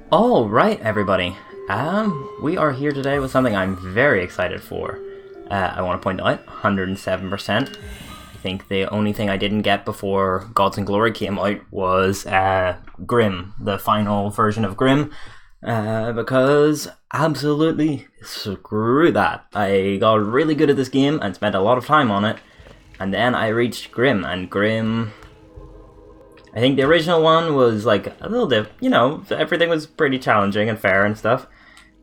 All right, everybody. We are here today with something I'm very excited for. I want to point out, 107%. I think the only thing I didn't get before Gods and Glory came out was Grim, the final version of Grim, because absolutely screw that. I got really good at this game and spent a lot of time on it, and then I reached Grim, and Grim... I think the original one was like a little bit, everything was pretty challenging and fair and stuff.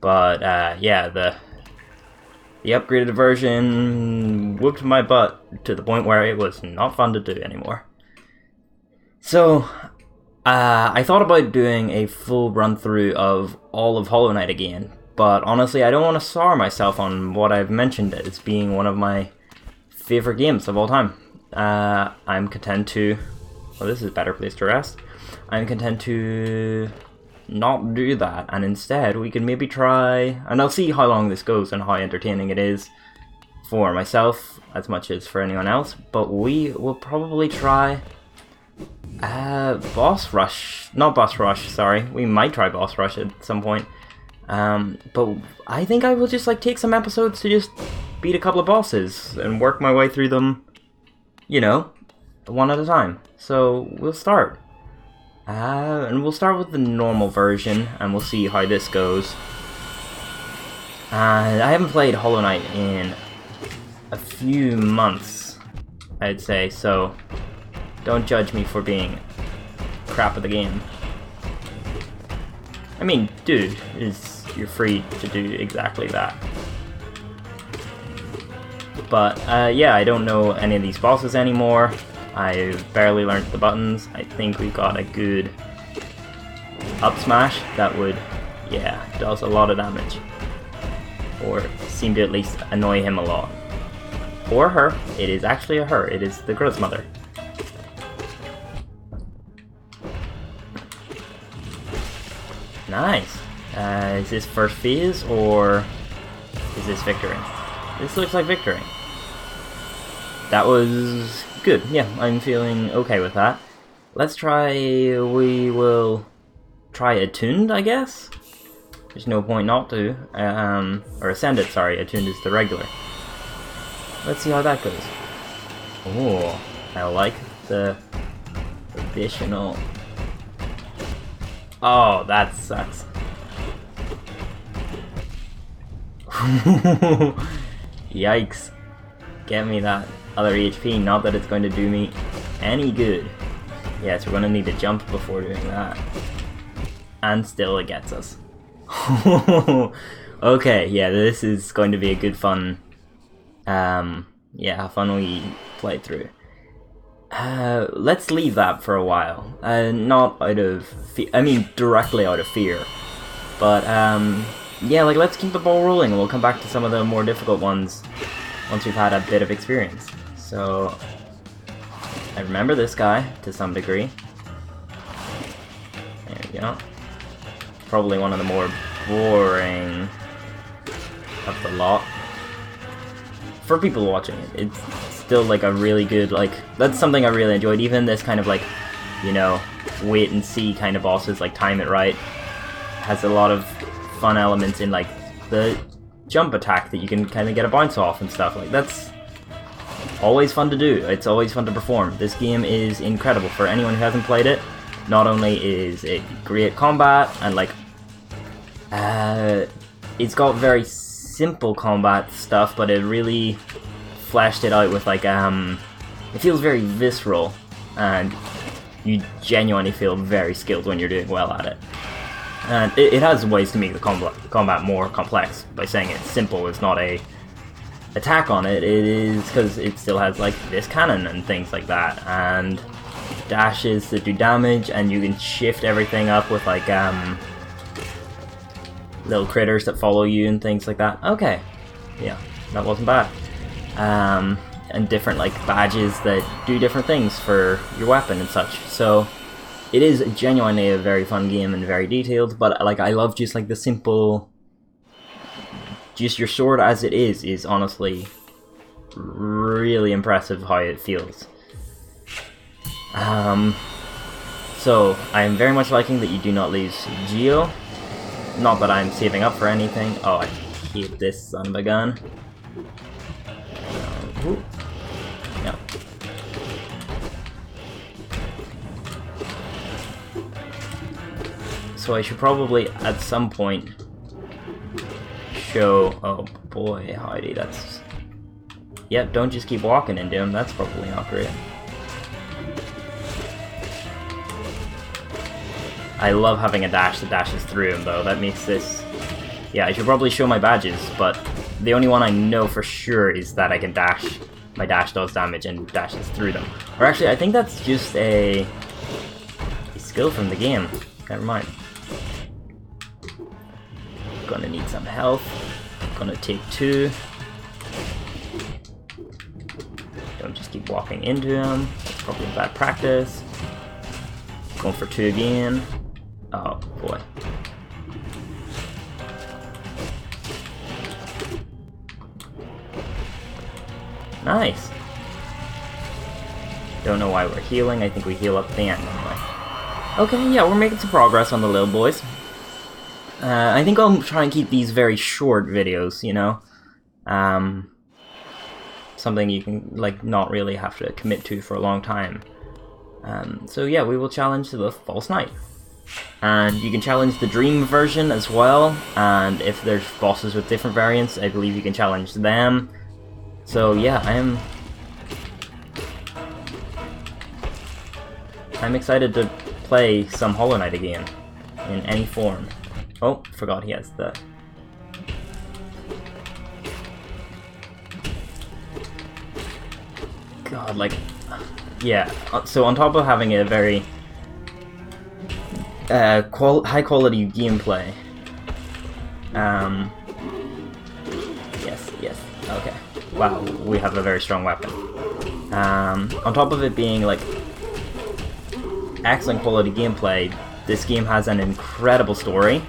But yeah, the upgraded version whooped my butt to the point where it was not fun to do anymore. So I thought about doing a full run through of all of Hollow Knight again. But honestly, I don't want to sour myself on what I've mentioned as being one of my favorite games of all time. I'm content to... Well, this is a better place to rest. I'm content to not do that, and instead we can maybe try, and I'll see how long this goes and how entertaining it is for myself as much as for anyone else, but we will probably try boss rush, not boss rush, sorry, we might try boss rush at some point, but I think I will just take some episodes to just beat a couple of bosses and work my way through them, one at a time. So we'll start. And we'll start with the normal version, and we'll see how this goes. I haven't played Hollow Knight in a few months, I'd say, so don't judge me for being crap at the game. I mean, dude, you're free to do exactly that. But yeah, I don't know any of these bosses anymore. I barely learned the buttons. I think we got a good up smash that would, does a lot of damage. Or seemed to at least annoy him a lot. Or her. It is actually a her. It is the Godmaster. Nice. Is this first phase or is this victory? This looks like victory. That was good. Yeah, I'm feeling okay with that. Let's try... We will try Attuned, I guess? There's no point not to. Or Ascended, sorry. Attuned is the regular. Let's see how that goes. Oh, I like the additional... Oh, that sucks. Yikes. Get me that other HP, not that it's going to do me any good. Yes, we're going to need to jump before doing that. And still it gets us. Okay, yeah, this is going to be a good fun... how fun we play through. Let's leave that for a while. Not out of... directly out of fear. But, let's keep the ball rolling and we'll come back to some of the more difficult ones once we've had a bit of experience. So, I remember this guy to some degree. There we go. Probably one of the more boring of the lot. For people watching it, it's still a really good, that's something I really enjoyed. Even this kind of wait and see kind of bosses, time it right, has a lot of fun elements in the jump attack that you can kind of get a bounce off and stuff. That's always fun to do. It's always fun to perform. This game is incredible for anyone who hasn't played it. Not only is it great combat and it's got very simple combat stuff, but it really fleshed it out with it feels very visceral and you genuinely feel very skilled when you're doing well at it. And it has ways to make the combat more complex. By saying it's simple, it's not a attack on it. It is because it still has this cannon and things like that, and dashes that do damage, and you can shift everything up with little critters that follow you and things like that. Okay, yeah, that wasn't bad. And different badges that do different things for your weapon and such. So it is genuinely a very fun game and very detailed, but I love just the simple, just your sword as it is honestly really impressive how it feels. So I am very much liking that you do not lose Geo. Not that I'm saving up for anything. Oh, I hate this son of a gun. Ooh. Yeah. So I should probably, at some point, show... Oh boy, Heidi, that's... Yep, don't just keep walking into him. That's probably not great. I love having a dash that dashes through him, though. That makes this... Yeah, I should probably show my badges, but the only one I know for sure is that I can dash. My dash does damage and dashes through them. Or actually, I think that's just a skill from the game. Never mind. Gonna need some health. Gonna take 2. Don't just keep walking into him. That's probably bad practice. Going for 2 again. Oh boy. Nice. Don't know why we're healing. I think we heal up at the end anyway. Okay, yeah, we're making some progress on the little boys. I think I'll try and keep these very short videos, you know? Something you can, like, not really have to commit to for a long time. So yeah, we will challenge the False Knight. And you can challenge the Dream version as well, and if there's bosses with different variants, I believe you can challenge them. So yeah, I'm excited to play some Hollow Knight again, in any form. Oh, forgot he has the... God, like... Yeah, so on top of having a very high quality gameplay, yes, okay, wow, we have a very strong weapon. On top of it being like excellent quality gameplay, this game has an incredible story.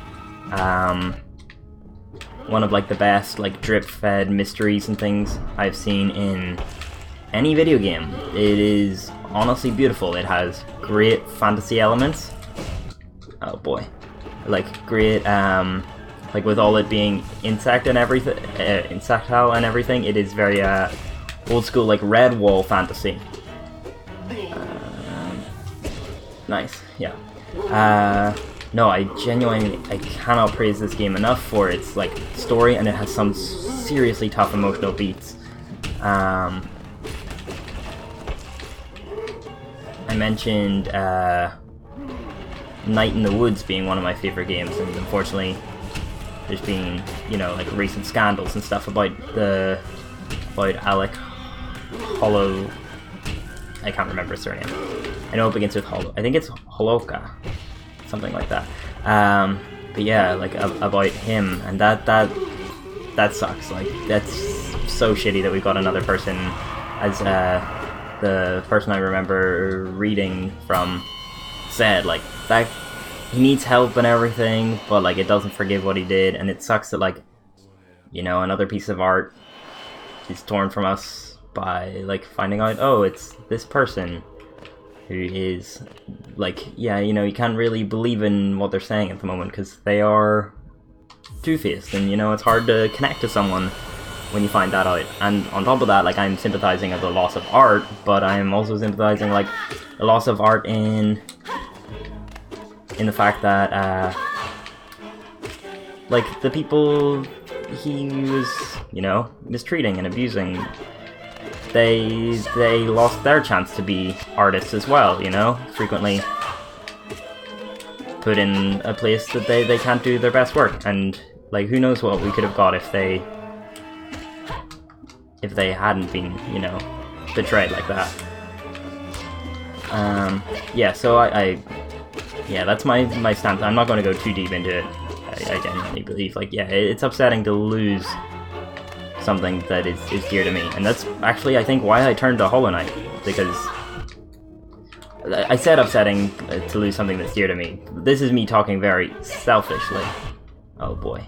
One of like the best like drip-fed mysteries and things I've seen in any video game. It is honestly beautiful. It has great fantasy elements. Oh boy, like great, like with all it being insect and everything, insectile and everything. It is very old school, like Redwall fantasy. Nice, yeah. No, I cannot praise this game enough for its like story, and it has some seriously tough emotional beats. I mentioned Night in the Woods being one of my favorite games, and unfortunately there's been, you know, like recent scandals and stuff about Alec Hollow. I can't remember his surname. I know it begins with Hollow. I think it's Holoka, something like that. But yeah, like about him, and that sucks. Like that's so shitty that we got another person as the person I remember reading from said, like, that he needs help and everything, but like it doesn't forgive what he did, and it sucks that, like, you know, another piece of art is torn from us by like finding out, oh, it's this person who is like, yeah, you know, you can't really believe in what they're saying at the moment because they are two-faced, and you know, it's hard to connect to someone when you find that out. And on top of that, like, I'm sympathizing of the loss of art, but I'm also sympathizing like the loss of art in the fact that like the people he was, you know, mistreating and abusing, they lost their chance to be artists as well, you know, frequently put in a place that they can't do their best work, and like who knows what we could have got if they hadn't been, you know, betrayed like that. Yeah, so yeah, that's my stance. I'm not going to go too deep into it. I genuinely believe, like, yeah, it's upsetting to lose something that is dear to me, and that's actually, I think, why I turned to Hollow Knight, because I said upsetting to lose something that's dear to me. This is me talking very selfishly. Oh boy.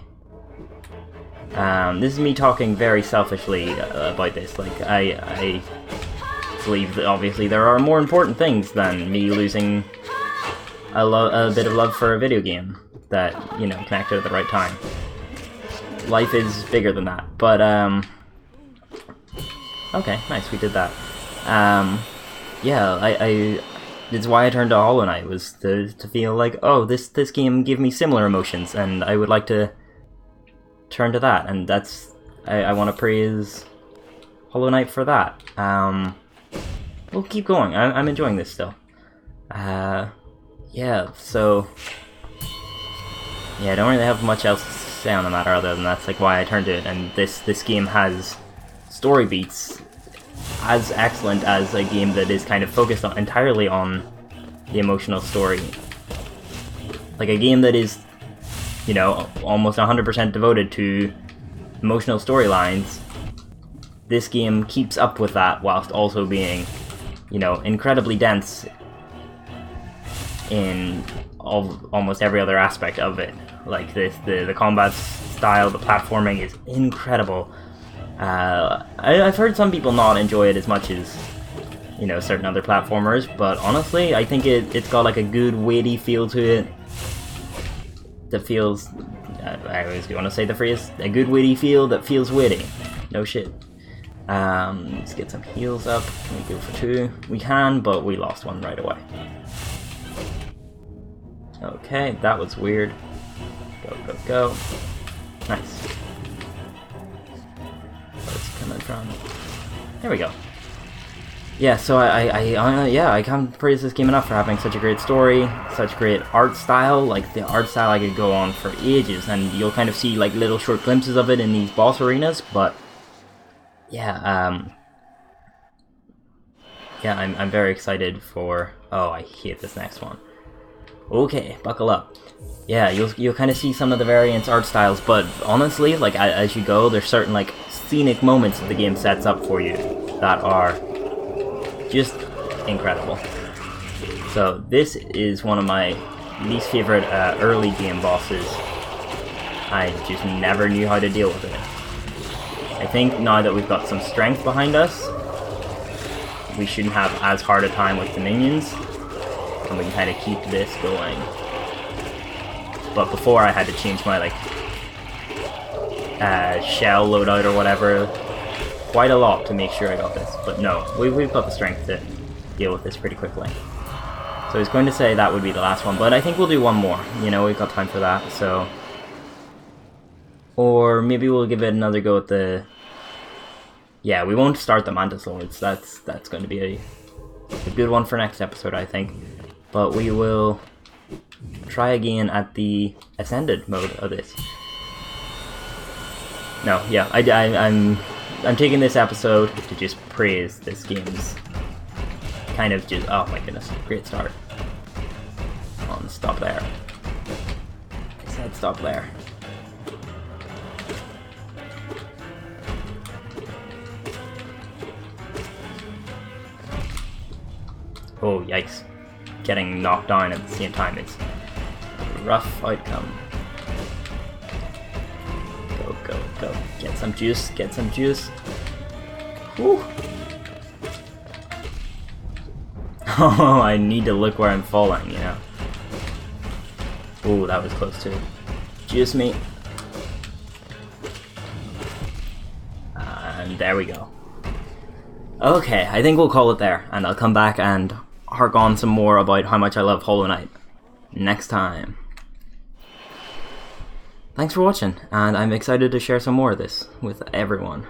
This is me talking very selfishly about this. Like, I believe that obviously there are more important things than me losing a bit of love for a video game. that, you know, connected at the right time. Life is bigger than that, but, okay, nice, we did that. Yeah, it's why I turned to Hollow Knight, was to feel like, oh, this game gave me similar emotions, and I would like to turn to that, and that's, I want to praise Hollow Knight for that. We'll keep going, I'm enjoying this still. Yeah, so, yeah, I don't really have much else to say on the matter other than that's like why I turned to it, and this game has story beats as excellent as a game that is kind of focused entirely on the emotional story. Like a game that is, you know, almost 100% devoted to emotional storylines. This game keeps up with that whilst also being, you know, incredibly dense in almost every other aspect of it. Like the combat style, the platforming is incredible. I've heard some people not enjoy it as much as, you know, certain other platformers, but honestly, I think it's got like a good weighty feel to it that feels, I always want to say the phrase, a good weighty feel that feels witty. No shit. Let's get some heals up. Can we go for 2? We can, but we lost one right away. Okay, that was weird. Go, go, go. Nice. Where's coming from? There we go. Yeah, so I can't praise this game enough for having such a great story, such great art style. Like, the art style I could go on for ages, and you'll kind of see like little short glimpses of it in these boss arenas, but yeah, yeah, I'm very excited for, oh, I hate this next one. Okay, buckle up. Yeah, you'll kind of see some of the variants art styles, but honestly, like, as you go, there's certain like scenic moments that the game sets up for you that are just incredible. So this is one of my least favorite early game bosses. I just never knew how to deal with it. I think now that we've got some strength behind us, we shouldn't have as hard a time with the minions, and we can kind of keep this going. But before, I had to change my like shell loadout or whatever quite a lot to make sure I got this. But no, we've got the strength to deal with this pretty quickly. So I was going to say that would be the last one, but I think we'll do one more. You know, we've got time for that, so... Or maybe we'll give it another go at the... Yeah, we won't start the Mantis Lords. That's going to be a good one for next episode, I think. But we will try again at the Ascended mode of this. No, yeah, I'm taking this episode to just praise this game's kind of just... Oh my goodness, great start. Come on, stop there. I said stop there. Oh, yikes. Getting knocked down at the same time is a rough outcome. Go, go, go. Get some juice, get some juice. Whew. Oh, I need to look where I'm falling, you know. Ooh, that was close too. Juice me. And there we go. Okay, I think we'll call it there, and I'll come back and hark on some more about how much I love Hollow Knight next time. Thanks for watching, and I'm excited to share some more of this with everyone.